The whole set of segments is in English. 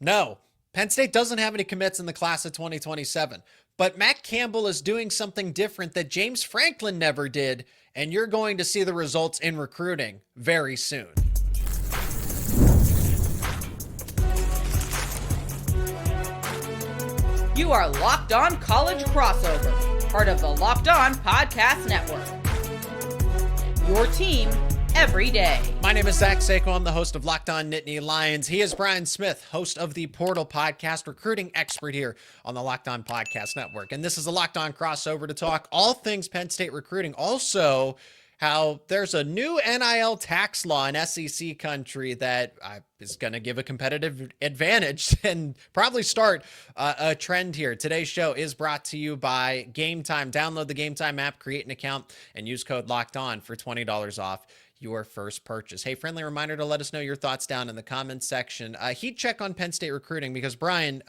No, Penn State doesn't have any commits in the class of 2027, but Matt Campbell is doing something different that James Franklin never did, and you're going to see the results in recruiting very soon. You are Locked On College Crossover, part of the Locked On Podcast Network. Your team every day. My name is Zach Sako. I'm the host of Locked On Nittany Lions. He is Brian Smith, host of the Portal Podcast, recruiting expert here on the Locked On Podcast Network. And this is a Locked On Crossover to talk all things Penn State recruiting. Also, how there's a new NIL tax law in SEC country that is going to give a competitive advantage and probably start a trend here. Today's show is brought to you by Gametime. Download the Gametime app, create an account, and use code LOCKEDON for $20 off your first purchase. Hey, friendly reminder to let us know your thoughts down in the comments section. Heat check on Penn State recruiting because, Brian,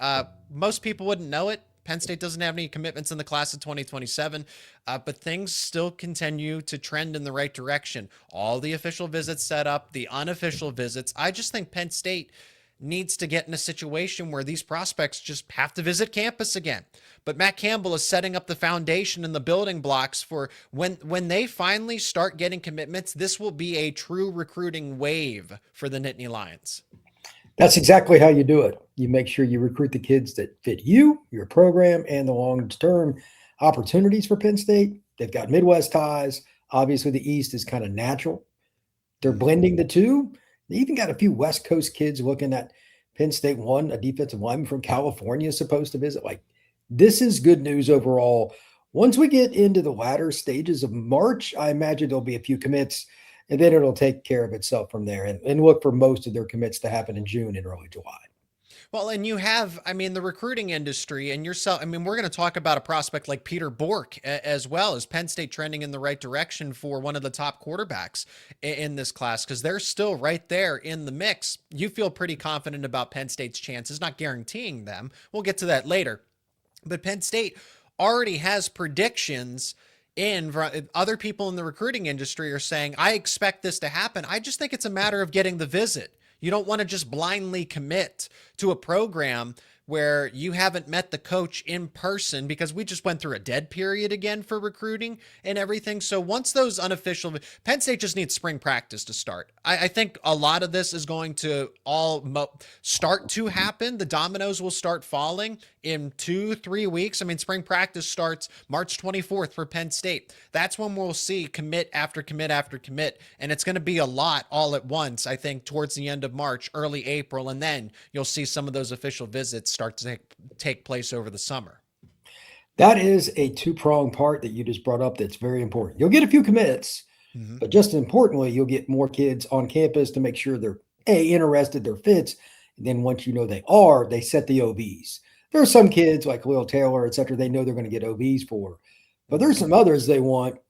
most people wouldn't know it. Penn State doesn't have any commitments in the class of 2027, but things still continue to trend in the right direction. All the official visits set up, the unofficial visits. I just think Penn State needs to get in a situation where these prospects just have to visit campus again. But Matt Campbell is setting up the foundation and the building blocks for when they finally start getting commitments, this will be a true recruiting wave for the Nittany Lions. That's exactly how you do it. You make sure you recruit the kids that fit you, your program, and the long-term opportunities for Penn State. They've got Midwest ties. Obviously, the East is kind of natural. They're blending the two. They even got a few West Coast kids looking at Penn State. One, a defensive lineman from California is supposed to visit. Like, this is good news overall. Once we get into the latter stages of March, I imagine there'll be a few commits, and then it'll take care of itself from there and look for most of their commits to happen in June and early July. Well, and you have, the recruiting industry and yourself. We're going to talk about a prospect like Peter Bourque as well. As Penn State trending in the right direction for one of the top quarterbacks in this class? Because they're still right there in the mix. You feel pretty confident about Penn State's chances, not guaranteeing them. We'll get to that later. But Penn State already has predictions in. Other people in the recruiting industry are saying, I expect this to happen. I just think it's a matter of getting the visit. You don't want to just blindly commit to a program where you haven't met the coach in person, because we just went through a dead period again for recruiting and everything. So once those unofficial, Penn State just needs spring practice to start. I think a lot of this is going to all start to happen. The dominoes will start falling in 2-3 weeks. Spring practice starts March 24th for Penn State. That's when we'll see commit after commit after commit. And it's going to be a lot all at once, I think, towards the end of March, early April. And then you'll see some of those official visits start to take place over the summer. That is a two-pronged part that you just brought up that's very important. You'll get a few commits, but just as importantly, you'll get more kids on campus to make sure they're interested, they're fits. And then once you know they set the OVs. There are some kids like Khalil Taylor, et cetera, they know they're going to get OVs for. But there's some others they haven't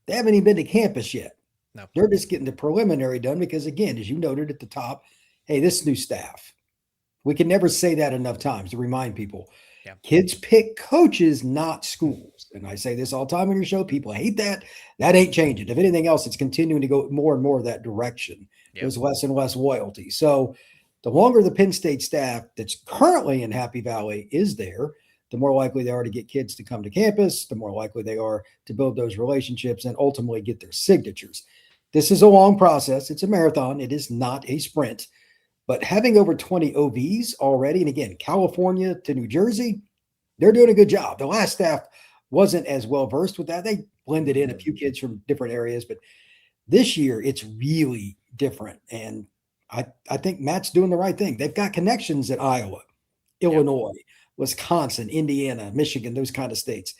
even been to campus yet. No. They're just getting the preliminary done because, again, as you noted at the top, hey, this new staff. We can never say that enough times to remind people. Yeah. Kids pick coaches, not schools. And I say this all the time on your show. People hate that. That ain't changing. If anything else, it's continuing to go more and more that direction. Yep. There's less and less loyalty. So the longer the Penn State staff that's currently in Happy Valley is there, the more likely they are to get kids to come to campus, the more likely they are to build those relationships and ultimately get their signatures. This is a long process. It's a marathon. It is not a sprint. But having over 20 OVs already, and again, California to New Jersey, they're doing a good job. The last staff wasn't as well versed with that. They blended in a few kids from different areas, but this year it's really different. And I think Matt's doing the right thing. They've got connections at Iowa, Illinois, Wisconsin, Indiana, Michigan, those kind of states.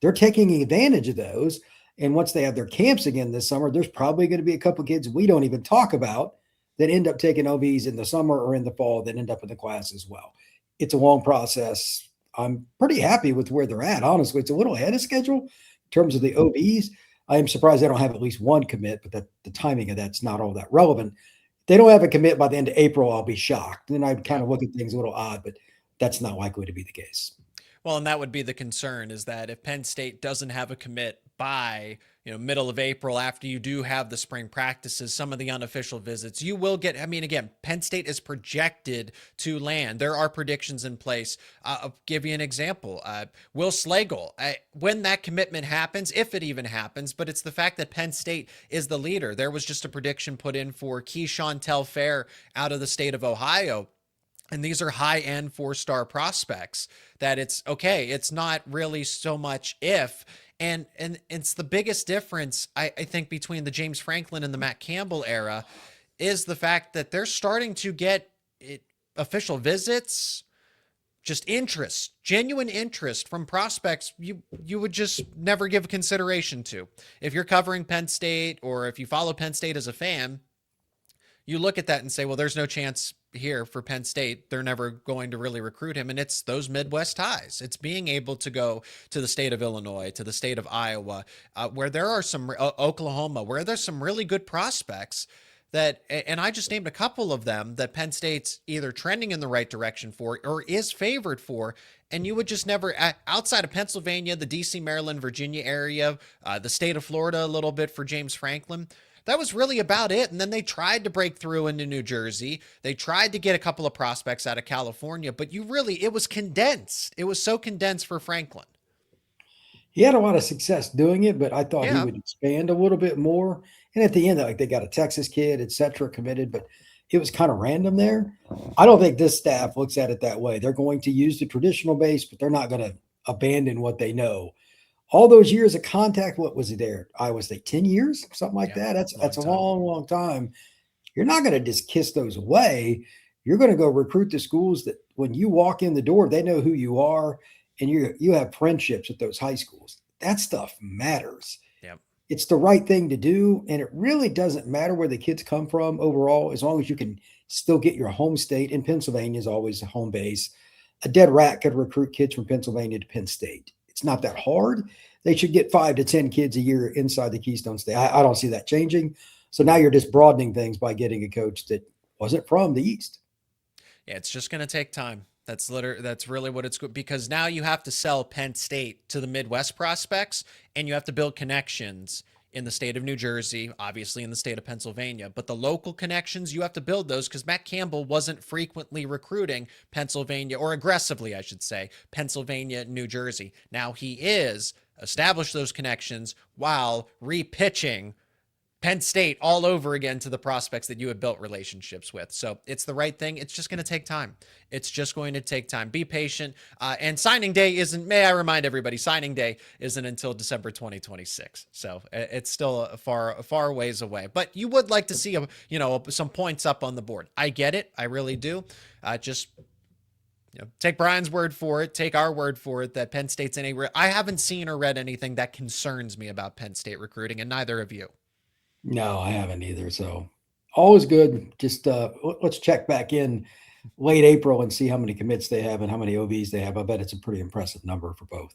They're taking advantage of those. And once they have their camps again this summer, there's probably going to be a couple of kids we don't even talk about that end up taking OVs in the summer or in the fall that end up in the class as well. It's a long process. I'm pretty happy with where they're at. Honestly, it's a little ahead of schedule in terms of the OVs. I am surprised they don't have at least one commit, but the timing of that's not all that relevant. If they don't have a commit by the end of April, I'll be shocked. Then I'd kind of look at things a little odd, but that's not likely to be the case. Well, and that would be the concern, is that if Penn State doesn't have a commit by middle of April, after you do have the spring practices, some of the unofficial visits, you will get, I mean, again, Penn State is projected to land. There are predictions in place. I'll give you an example. Will Slagle, when that commitment happens, if it even happens, but it's the fact that Penn State is the leader. There was just a prediction put in for Keyshawn Telfair out of the state of Ohio. And these are high-end 4-star prospects that it's okay. It's not really so much if, and it's the biggest difference, I think, between the James Franklin and the Matt Campbell era is the fact that they're starting to get official visits, just interest, genuine interest from prospects you would just never give consideration to. If you're covering Penn State or if you follow Penn State as a fan, you look at that and say, well, there's no chance here for Penn State. They're never going to really recruit him. And it's those Midwest ties. It's being able to go to the state of Illinois, to the state of Iowa, where there are some, Oklahoma, where there's some really good prospects that, and I just named a couple of them that Penn State's either trending in the right direction for or is favored for. And you would just never, outside of Pennsylvania, the DC, Maryland, Virginia area, the state of Florida, a little bit for James Franklin. That was really about it. And then they tried to break through into New Jersey. They tried to get a couple of prospects out of California, but it was condensed. It was so condensed for Franklin. He had a lot of success doing it, but I thought he would expand a little bit more. And at the end, like they got a Texas kid, et cetera, committed, but it was kind of random there. I don't think this staff looks at it that way. They're going to use the traditional base, but they're not going to abandon what they know. All those years of contact, what was it there? Iowa State, 10 years, something like that. That's a long time. You're not going to just kiss those away. You're going to go recruit the schools that when you walk in the door, they know who you are, and you have friendships at those high schools. That stuff matters. Yep. It's the right thing to do, and it really doesn't matter where the kids come from overall, as long as you can still get your home state. And Pennsylvania is always a home base. A dead rat could recruit kids from Pennsylvania to Penn State. It's not that hard. They should get 5 to 10 kids a year inside the Keystone State. I don't see that changing. So now you're just broadening things by getting a coach that wasn't from the East. Yeah, it's just going to take time. That's really what it's, because now you have to sell Penn State to the Midwest prospects, and you have to build connections in the state of New Jersey, obviously in the state of Pennsylvania, but the local connections, you have to build those because Matt Campbell wasn't frequently recruiting Pennsylvania, or aggressively, I should say, Pennsylvania, New Jersey. Now he is established those connections while repitching Penn State all over again to the prospects that you had built relationships with. So it's the right thing. It's just going to take time. It's just going to take time. Be patient. And signing day may I remind everybody, signing day isn't until December 2026. So it's still a far ways away, but you would like to see, some points up on the board. I get it. I really do. Just take Brian's word for it. Take our word for it that Penn State's I haven't seen or read anything that concerns me about Penn State recruiting, and neither of you. No, I haven't either. So always good. Just let's check back in late April and see how many commits they have and how many OVs they have. I bet it's a pretty impressive number for both.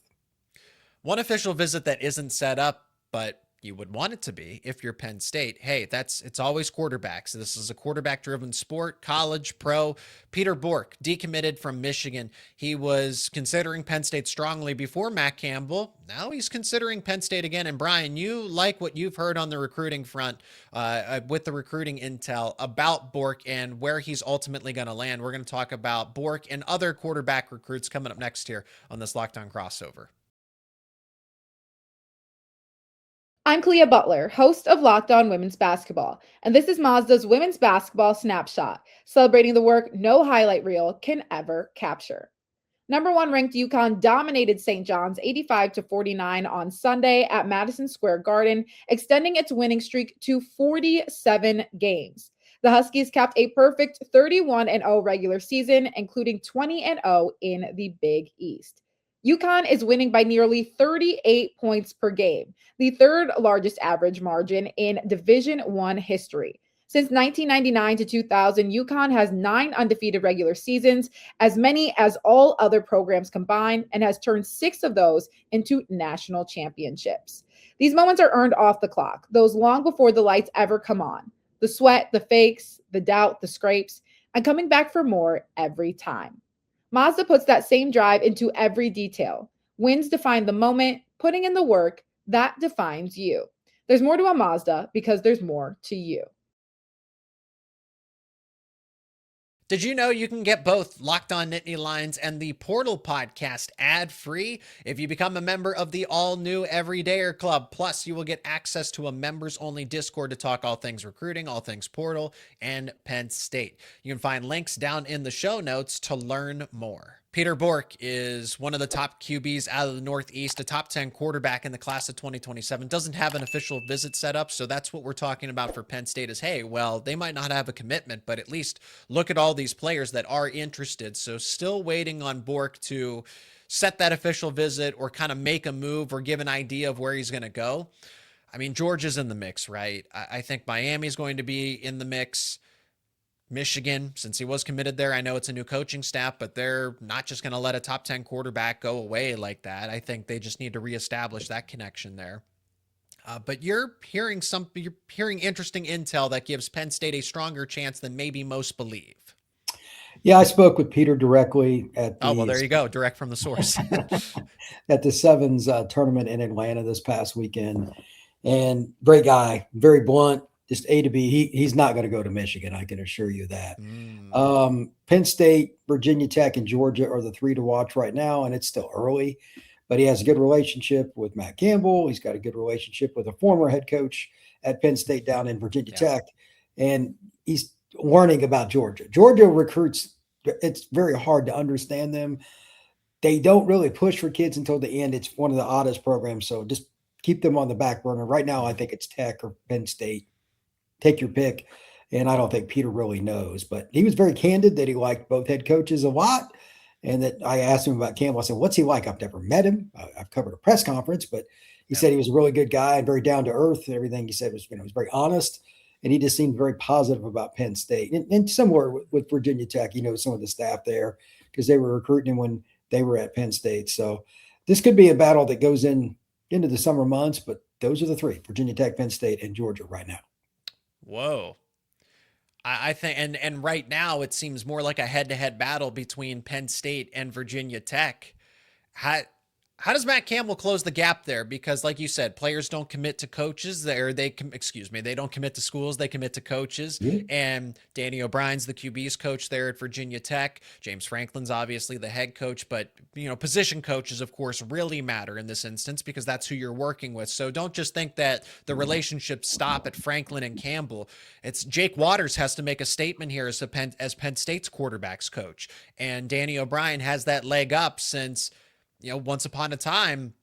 One official visit that isn't set up, but you would want it to be if you're Penn State. Hey, it's always quarterbacks. This is a quarterback-driven sport, college, pro. Peter Bourque, decommitted from Michigan. He was considering Penn State strongly before Matt Campbell. Now he's considering Penn State again. And Brian, you like what you've heard on the recruiting front with the recruiting intel about Bourque and where he's ultimately going to land. We're going to talk about Bourque and other quarterback recruits coming up next here on this Locked On Crossover. I'm Clea Butler, host of Locked On Women's Basketball, and this is Mazda's Women's Basketball Snapshot, celebrating the work no highlight reel can ever capture. Number 1 ranked UConn dominated St. John's 85-49 on Sunday at Madison Square Garden, extending its winning streak to 47 games. The Huskies capped a perfect 31-0 regular season, including 20-0 in the Big East. UConn is winning by nearly 38 points per game, the third largest average margin in Division I history. Since 1999 to 2000, UConn has 9 undefeated regular seasons, as many as all other programs combined, and has turned 6 of those into national championships. These moments are earned off the clock, those long before the lights ever come on. The sweat, the fakes, the doubt, the scrapes, and coming back for more every time. Mazda puts that same drive into every detail. Wins define the moment, putting in the work, that defines you. There's more to a Mazda because there's more to you. Did you know you can get both Locked On Nittany Lions and the Portal podcast ad-free if you become a member of the all-new Everydayer Club? Plus, you will get access to a members-only Discord to talk all things recruiting, all things Portal, and Penn State. You can find links down in the show notes to learn more. Peter Bourque is one of the top QBs out of the Northeast, a top 10 quarterback in the class of 2027. Doesn't have an official visit set up, so that's what we're talking about for Penn State is, hey, well, they might not have a commitment, but at least look at all these players that are interested. So still waiting on Bourque to set that official visit or kind of make a move or give an idea of where he's going to go. I mean, Georgia's in the mix, right? I think Miami's going to be in the mix. Michigan, since he was committed there, I know it's a new coaching staff, but they're not just going to let a top 10 quarterback go away like that. I think they just need to reestablish that connection there. But you're hearing interesting intel that gives Penn State a stronger chance than maybe most believe. Yeah, I spoke with Peter directly at the, oh, well, there you go. Direct from the source. at the Sevens tournament in Atlanta this past weekend. And great guy, very blunt. Just A to B. He's not going to go to Michigan. I can assure you that. Penn State, Virginia Tech, and Georgia are the three to watch right now, and it's still early. But he has a good relationship with Matt Campbell. He's got a good relationship with a former head coach at Penn State down in Virginia Tech, and he's learning about Georgia. Georgia recruits. It's very hard to understand them. They don't really push for kids until the end. It's one of the oddest programs, so just keep them on the back burner. Right now, I think it's Tech or Penn State. Take your pick. And I don't think Peter really knows, but he was very candid that he liked both head coaches a lot. And that I asked him about Campbell. I said, what's he like? I've never met him. I've covered a press conference, but he said he was a really good guy and very down to earth. Everything he said was, was very honest. And he just seemed very positive about Penn State and similar with Virginia Tech, some of the staff there because they were recruiting him when they were at Penn State. So this could be a battle that goes into the summer months, but those are the three: Virginia Tech, Penn State, and Georgia right now. Whoa. I think, and right now it seems more like a head-to-head battle between Penn State and Virginia Tech. How does Matt Campbell close the gap there? Because like you said, players don't commit to coaches they don't commit to schools, they commit to coaches. Yeah. And Danny O'Brien's the QB's coach there at Virginia Tech. James Franklin's obviously the head coach, but position coaches of course really matter in this instance because that's who you're working with. So don't just think that the relationships stop at Franklin and Campbell. It's Jake Waters has to make a statement here as Penn State's quarterback's coach. And Danny O'Brien has that leg up since once upon a time,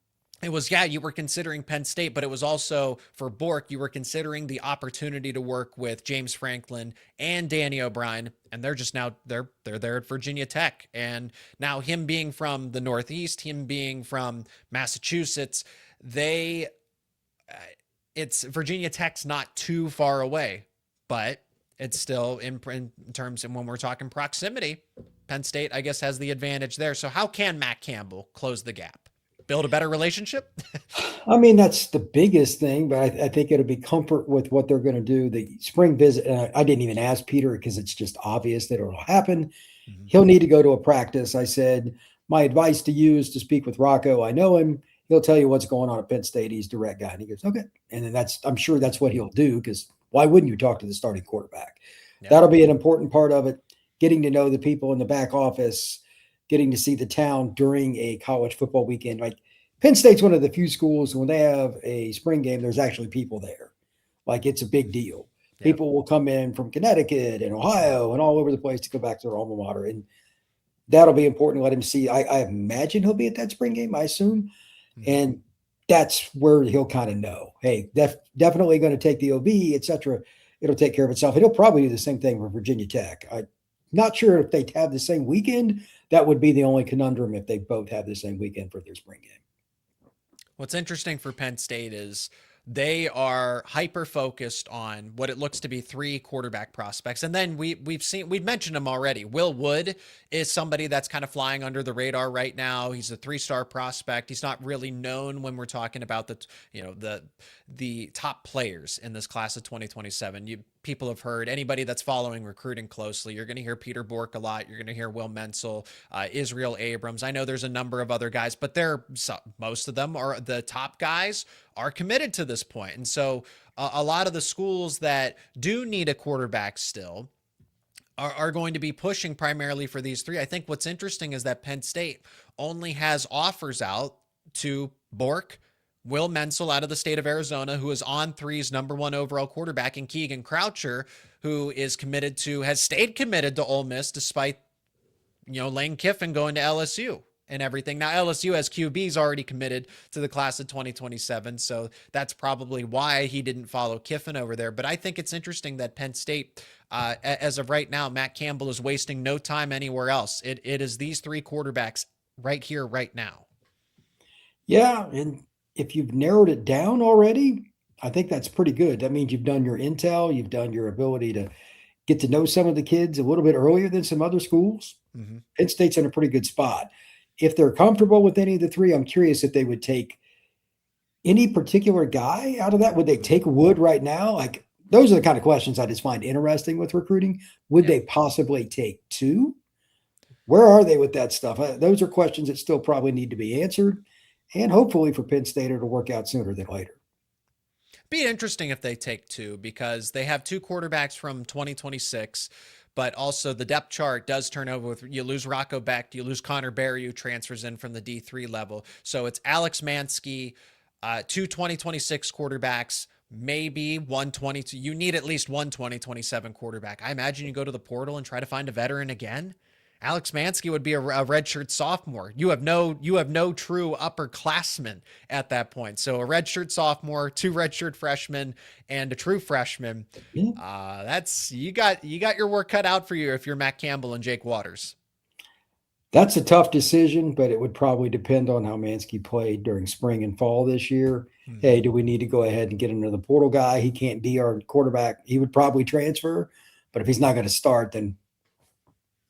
it was, you were considering Penn State, but it was also for Bourque, you were considering the opportunity to work with James Franklin and Danny O'Brien, and they're just now, they're there at Virginia Tech. And now him being from the Northeast, him being from Massachusetts, it's Virginia Tech's not too far away, but it's still in terms of when we're talking proximity, Penn State, I guess, has the advantage there. So how can Matt Campbell close the gap? Build a better relationship? I mean, that's the biggest thing, but I think it'll be comfort with what they're going to do. The spring visit, I didn't even ask Peter because it's just obvious that it'll happen. Mm-hmm. He'll need to go to a practice. I said, my advice to you is to speak with Rocco. I know him. He'll tell you what's going on at Penn State. He's a direct guy. And he goes, okay. And then I'm sure that's what he'll do because why wouldn't you talk to the starting quarterback? Yeah. That'll be an important part of it. Getting to know the people in the back office, getting to see the town during a college football weekend. Like Penn State's one of the few schools when they have a spring game, there's actually people there. Like it's a big deal. Yep. People will come in from Connecticut and Ohio and all over the place to go back to their alma mater. And that'll be important to let him see. I imagine he'll be at that spring game, I assume. Mm-hmm. And that's where he'll kind of know, hey, definitely going to take the OB, et cetera. It'll take care of itself. And he'll probably do the same thing for Virginia Tech. Not sure if they have the same weekend. That would be the only conundrum if they both have the same weekend for their spring game. What's interesting for Penn State is they are hyper focused on what it looks to be 3 quarterback prospects. And then we've mentioned them already. Will Wood is somebody that's kind of flying under the radar right now. He's a 3-star prospect. He's not really known when we're talking about the top players in this class of 2027. people have heard, anybody that's following recruiting closely, you're going to hear Peter Bourque a lot. You're going to hear Will Menzel, Israel Abrams. I know there's a number of other guys, but most of them are the top guys are committed to this point. And so a lot of the schools that do need a quarterback still are going to be pushing primarily for these three. I think what's interesting is that Penn State only has offers out to Bourque, Will Menzel out of the state of Arizona, who is On3's number 1 overall quarterback, and Keegan Croucher, who has stayed committed to Ole Miss despite, Lane Kiffin going to LSU and everything. Now, LSU has QBs already committed to the class of 2027, so that's probably why he didn't follow Kiffin over there. But I think it's interesting that Penn State, as of right now, Matt Campbell is wasting no time anywhere else. It is these three quarterbacks right here, right now. Yeah, and if you've narrowed it down already, I think that's pretty good. That means you've done your intel, you've done your ability to get to know some of the kids a little bit earlier than some other schools. Mm-hmm. Penn State's in a pretty good spot. If they're comfortable with any of the three, I'm curious if they would take any particular guy out of that. Would they take Wood right now? Like, those are the kind of questions I just find interesting with recruiting. Would they possibly take two? Where are they with that stuff? Those are questions that still probably need to be answered. And hopefully for Penn State, it'll work out sooner than later. Be interesting if they take two, because they have two quarterbacks from 2026, but also the depth chart does turn over with, you lose Rocco Beck, you lose Connor Berry, who transfers in from the D3 level. So it's Alex Mansky, two 2026 quarterbacks, maybe 122. You need at least one 2027 quarterback. I imagine you go to the portal and try to find a veteran again. Alex Mansky would be a redshirt sophomore. You have no true upperclassmen at that point. So a redshirt sophomore, two redshirt freshmen, and a true freshman. That's you got your work cut out for you if you're Matt Campbell and Jake Waters. That's a tough decision, but it would probably depend on how Mansky played during spring and fall this year. Hey, do we need to go ahead and get another portal guy? He can't be our quarterback. He would probably transfer, but if he's not going to start, then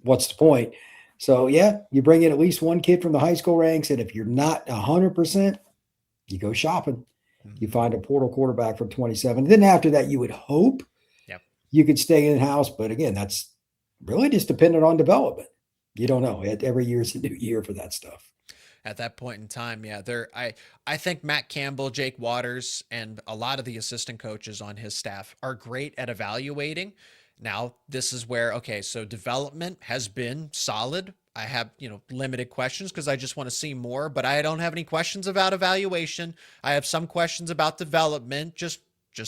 what's the point? So, yeah, you bring in at least one kid from the high school ranks, and if you're not 100%, you go shopping. You find a portal quarterback for 27. And then after that, you would hope you could stay in-house. But, again, that's really just dependent on development. You don't know. Every year is a new year for that stuff. At that point in time, I think Matt Campbell, Jake Waters, and a lot of the assistant coaches on his staff are great at evaluating. Now, this is where, so development has been solid. I have, limited questions because I just want to see more, but I don't have any questions about evaluation. I have some questions about development, just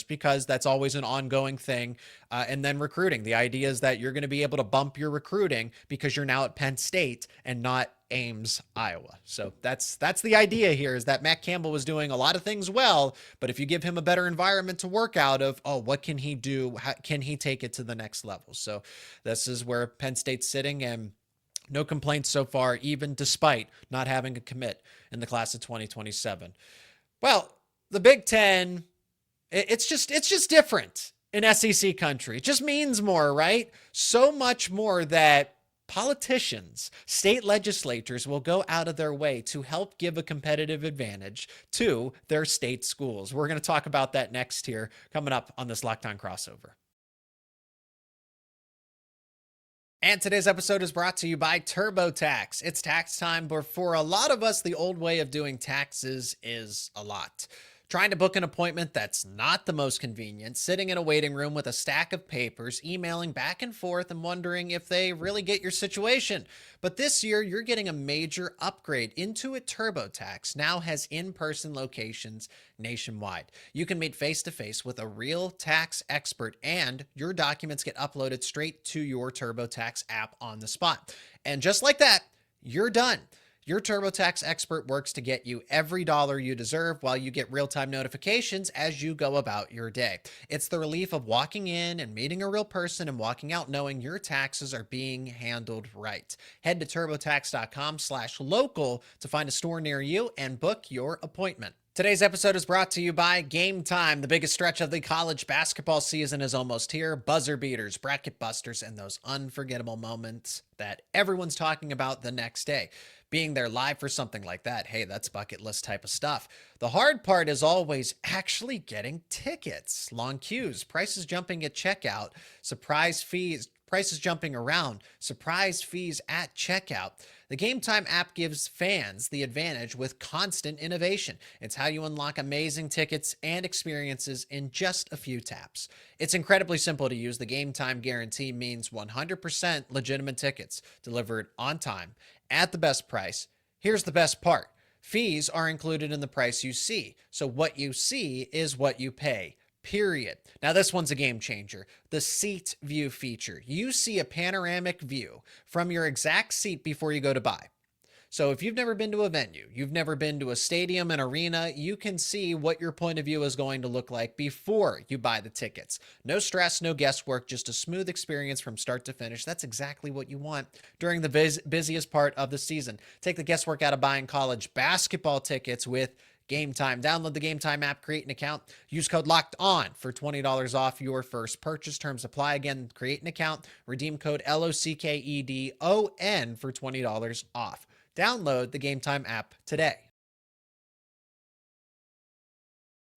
because that's always an ongoing thing. And then recruiting. The idea is that you're going to be able to bump your recruiting because you're now at Penn State and not Ames, Iowa. So that's the idea here, is that Matt Campbell was doing a lot of things well, but if you give him a better environment to work out of, what can he do? How can he take it to the next level? So this is where Penn State's sitting, and no complaints so far, even despite not having a commit in the class of 2027. Well, the Big Ten, it's just different in SEC country. It just means more, right? So much more that politicians, state legislatures will go out of their way to help give a competitive advantage to their state schools. We're going to talk about that next here, coming up on this Locked On Crossover. And today's episode is brought to you by TurboTax. It's tax time, but for a lot of us, the old way of doing taxes is a lot. Trying to book an appointment that's not the most convenient, sitting in a waiting room with a stack of papers, emailing back and forth and wondering if they really get your situation. But this year, you're getting a major upgrade. Intuit TurboTax now has in-person locations nationwide. You can meet face-to-face with a real tax expert, and your documents get uploaded straight to your TurboTax app on the spot. And just like that, you're done. Your TurboTax expert works to get you every dollar you deserve while you get real-time notifications as you go about your day. It's the relief of walking in and meeting a real person and walking out knowing your taxes are being handled right. Head to turbotax.com/local to find a store near you and book your appointment. Today's episode is brought to you by Gametime. The biggest stretch of the college basketball season is almost here. Buzzer beaters, bracket busters, and those unforgettable moments that everyone's talking about the next day. being there live for something like that, hey, that's bucket list type of stuff. The hard part is always actually getting tickets. Long queues, prices jumping at checkout, surprise fees, prices jumping around, surprise fees at checkout. The Gametime app gives fans the advantage with constant innovation. It's how you unlock amazing tickets and experiences in just a few taps. It's incredibly simple to use. The Gametime guarantee means 100% legitimate tickets delivered on time at the best price. Here's the best part. Fees are included in the price you see. So what you see is what you pay. Period. Now this one's a game changer. The seat view feature. You see a panoramic view from your exact seat before you go to buy. So if you've never been to a venue, you've never been to a stadium, an arena, you can see what your point of view is going to look like before you buy the tickets. No stress, no guesswork, just a smooth experience from start to finish. That's exactly what you want during the busiest part of the season. Take the guesswork out of buying college basketball tickets with Gametime. Download the Gametime app, create an account, use code Locked On for $20 off your first purchase. Terms apply. Again, create an account, redeem code LOCKEDON for $20 off. Download the Gametime app today.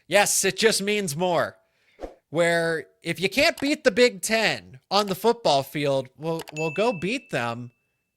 Yes, it just means more. Where if you can't beat the Big Ten on the football field, we'll go beat them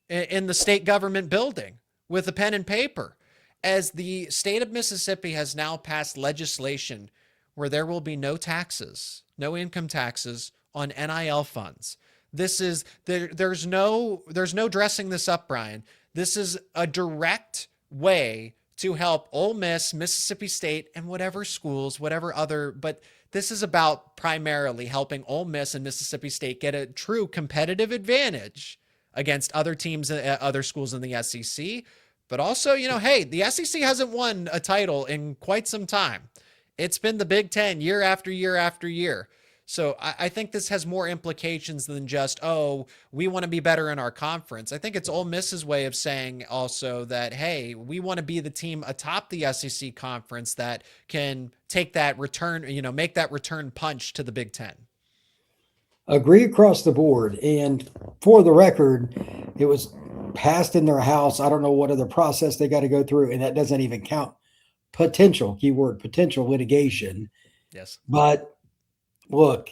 in the state government building with a pen and paper. As the state of Mississippi has now passed legislation where there will be no taxes, no income taxes on NIL funds. This is there's no dressing this up, Brian. This is a direct way to help Ole Miss, Mississippi State, and whatever schools, whatever other, but this is about primarily helping Ole Miss and Mississippi State get a true competitive advantage against other teams, other schools in the SEC. But also, hey, the SEC hasn't won a title in quite some time. It's been the Big Ten year after year after year. So I think this has more implications than just, we want to be better in our conference. I think it's Ole Miss's way of saying also that, hey, we want to be the team atop the SEC conference that can take that return, make that return punch to the Big Ten. Agree across the board. And for the record, it was passed in their house. I don't know what other process they got to go through, and that doesn't even count potential, keyword potential litigation. Yes. But look,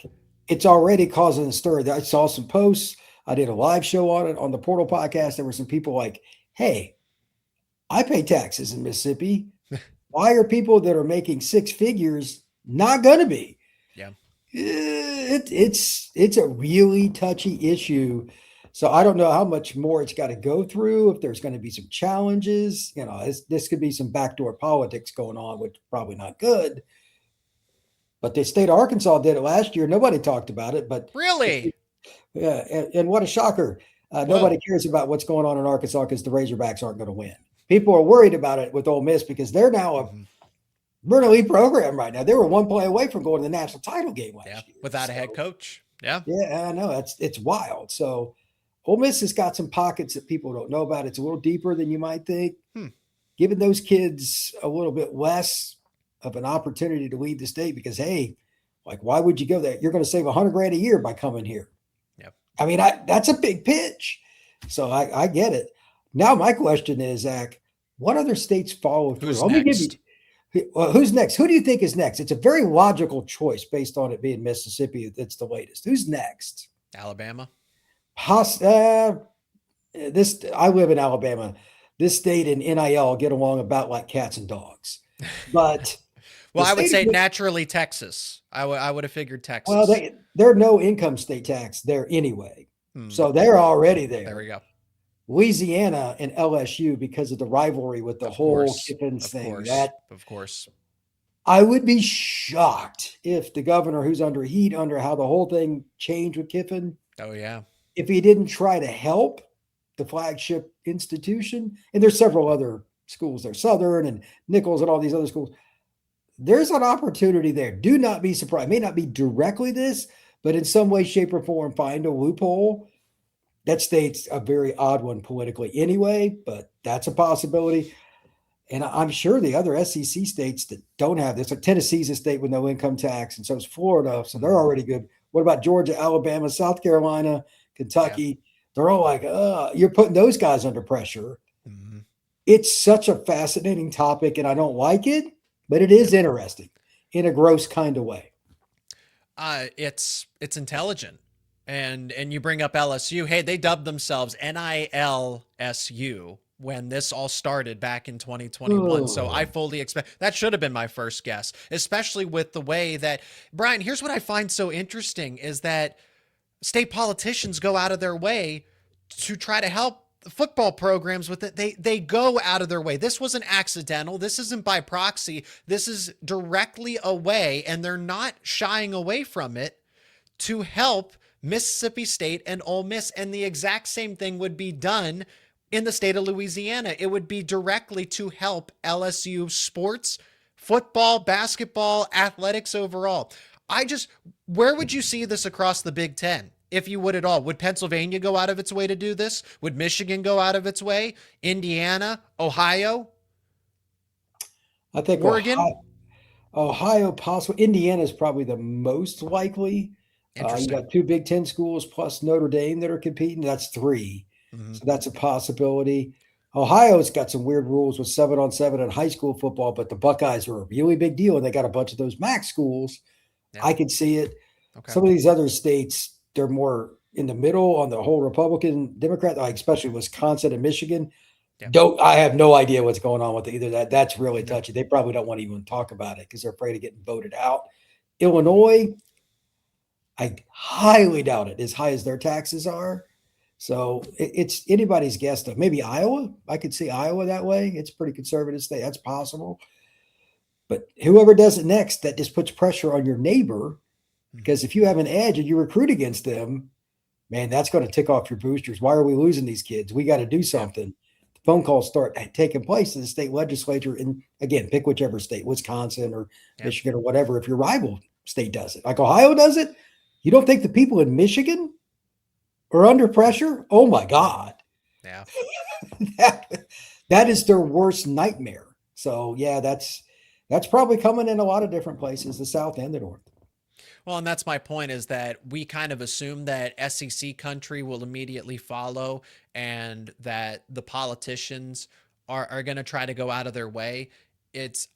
it's already causing a stir. I saw some posts. I did a live show on it on the Portal podcast. There were some people like, hey, I pay taxes in Mississippi. Why are people that are making six figures not going to be? Yeah. It's a really touchy issue. So I don't know how much more it's got to go through, if there's going to be some challenges. This could be some backdoor politics going on, which is probably not good. But the state of Arkansas did it last year. Nobody talked about it. But really? Yeah. And what a shocker. Nobody cares about what's going on in Arkansas because the Razorbacks aren't going to win. People are worried about it with Ole Miss because they're now a Myrtle Lee program right now. They were one play away from going to the national title game last year. Without a head coach. Yeah. Yeah, I know. It's wild. So Ole Miss has got some pockets that people don't know about. It's a little deeper than you might think. Giving those kids a little bit less of an opportunity to lead the state because, hey, like, why would you go there? You're going to save $100,000 a year by coming here. Yep. I mean, that's a big pitch. So I get it. Now my question is, Zach, what other states follow through? Who's next? Who's next? Who do you think is next? It's a very logical choice based on it being Mississippi. That's the latest. Who's next? Alabama. I live in Alabama. This state and NIL get along about like cats and dogs. But well, I would say naturally Texas. I would have figured Texas. Well, there are no income state tax there anyway. So they're already there. There we go. Louisiana and LSU, because of the rivalry with the whole Kiffin thing. Of course. I would be shocked if the governor, who's under heat under how the whole thing changed with Kiffin. Oh, yeah. If he didn't try to help the flagship institution, and there's several other schools there, Southern and Nichols and all these other schools, there's an opportunity there. Do not be surprised. It may not be directly this, but in some way, shape, or form, find a loophole. That state's a very odd one politically anyway, but that's a possibility. And I'm sure the other SEC states that don't have this, like Tennessee's a state with no income tax, and so is Florida, so they're already good. What about Georgia, Alabama, South Carolina, Kentucky? Yeah. They're all like, you're putting those guys under pressure. It's such a fascinating topic, and I don't like it, but it is interesting in a gross kind of way. It's intelligent. And you bring up LSU. Hey, they dubbed themselves NILSU when this all started back in 2021. So I fully expect that should have been my first guess, especially with the way that Brian, here's what I find so interesting is that state politicians go out of their way to try to help football programs with it. They go out of their way. This wasn't accidental. This isn't by proxy. This is directly away, and they're not shying away from it to help Mississippi State and Ole Miss. And the exact same thing would be done in the state of Louisiana. It would be directly to help LSU sports, football, basketball, athletics overall. Where would you see this across the Big Ten? If you would at all, would Pennsylvania go out of its way to do this? Would Michigan go out of its way? Indiana, Ohio? I think Oregon? Ohio possible. Indiana is probably the most likely. You got 2 Big Ten schools plus Notre Dame that are competing. That's 3. Mm-hmm. So that's a possibility. Ohio's got some weird rules with 7-on-7 in high school football, but the Buckeyes are a really big deal, and they got a bunch of those MAC schools. Yeah. I could see it. Okay. Some of these other states, they're more in the middle on the whole Republican Democrat, like especially Wisconsin and Michigan. Yeah. I have no idea what's going on with either that. That's really touchy. They probably don't want to even talk about it because they're afraid of getting voted out. Illinois, I highly doubt it as high as their taxes are. So it's anybody's guess though. Maybe Iowa. I could see Iowa that way. It's a pretty conservative state. That's possible. But whoever does it next, that just puts pressure on your neighbor. Because if you have an edge and you recruit against them, man, that's going to tick off your boosters. Why are we losing these kids? We got to do something. The phone calls start taking place in the state legislature. And again, pick whichever state, Wisconsin or Michigan or whatever, if your rival state does it. Like Ohio does it. You don't think the people in Michigan are under pressure? Oh, my God. Yeah. that is their worst nightmare. So, yeah, that's probably coming in a lot of different places, the South and the North. Well, and that's my point is that we kind of assume that SEC country will immediately follow and that the politicians are going to try to go out of their way.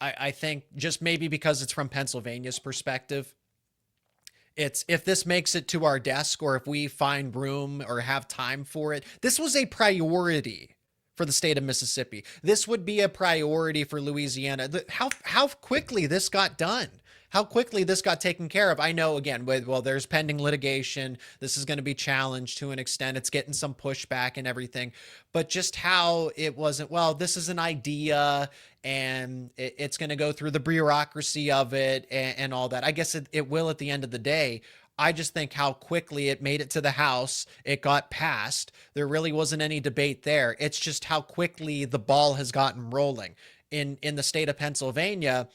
I think just maybe because it's from Pennsylvania's perspective, it's if this makes it to our desk or if we find room or have time for it, this was a priority for the state of Mississippi. This would be a priority for Louisiana. How quickly this got done. How quickly this got taken care of. I know, again, there's pending litigation. This is going to be challenged to an extent. It's getting some pushback and everything. But just how it wasn't, this is an idea and it's going to go through the bureaucracy of it and all that. I guess it will at the end of the day. I just think how quickly it made it to the House. It got passed. There really wasn't any debate there. It's just how quickly the ball has gotten rolling. In the state of Pennsylvania,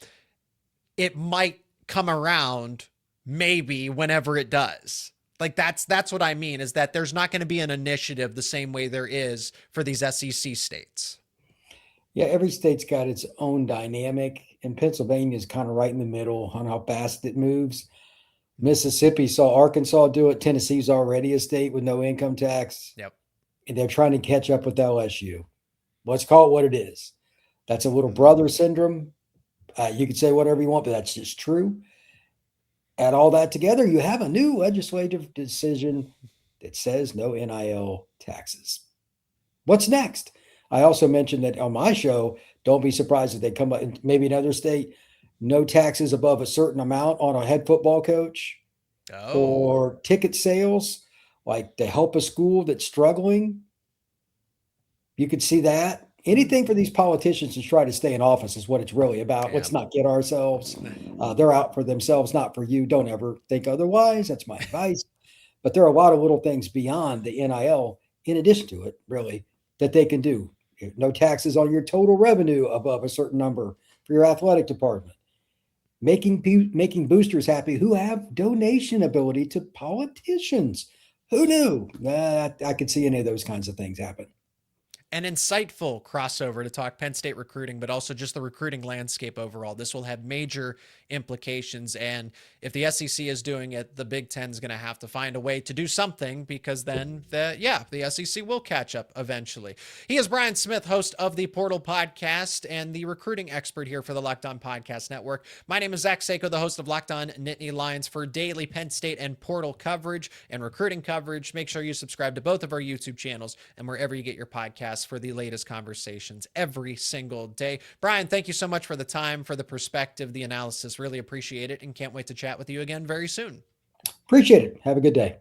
it might come around maybe whenever it does. Like that's what I mean is that there's not going to be an initiative the same way there is for these SEC states. Yeah, every state's got its own dynamic, and Pennsylvania is kind of right in the middle on how fast it moves. Mississippi saw Arkansas do it. Tennessee's already a state with no income tax. Yep. And they're trying to catch up with LSU. Let's call it what it is. That's a little brother syndrome. You could say whatever you want, but that's just true. Add all that together, you have a new legislative decision that says no NIL taxes. What's next? I also mentioned that on my show, don't be surprised if they come up in maybe another state, no taxes above a certain amount on a head football coach or ticket sales, like to help a school that's struggling. You could see that. Anything for these politicians to try to stay in office is what it's really about. Let's not kid ourselves. They're out for themselves, not for you. Don't ever think otherwise. That's my advice. But there are a lot of little things beyond the NIL, in addition to it, really, that they can do. No taxes on your total revenue above a certain number for your athletic department. Making boosters happy who have donation ability to politicians. Who knew? I could see any of those kinds of things happen. An insightful crossover to talk Penn State recruiting, but also just the recruiting landscape overall. This will have major implications. And if the SEC is doing it, the Big Ten is going to have to find a way to do something, because then the SEC will catch up eventually. He is Brian Smith, host of the Portal Podcast and the recruiting expert here for the Locked On Podcast Network. My name is Zach Sako, the host of Locked On Nittany Lions. For daily Penn State and Portal coverage and recruiting coverage, make sure you subscribe to both of our YouTube channels and wherever you get your podcasts for the latest conversations every single day. Brian, thank you so much for the time, for the perspective, the analysis. Really appreciate it, and can't wait to chat with you again very soon. Appreciate it. Have a good day.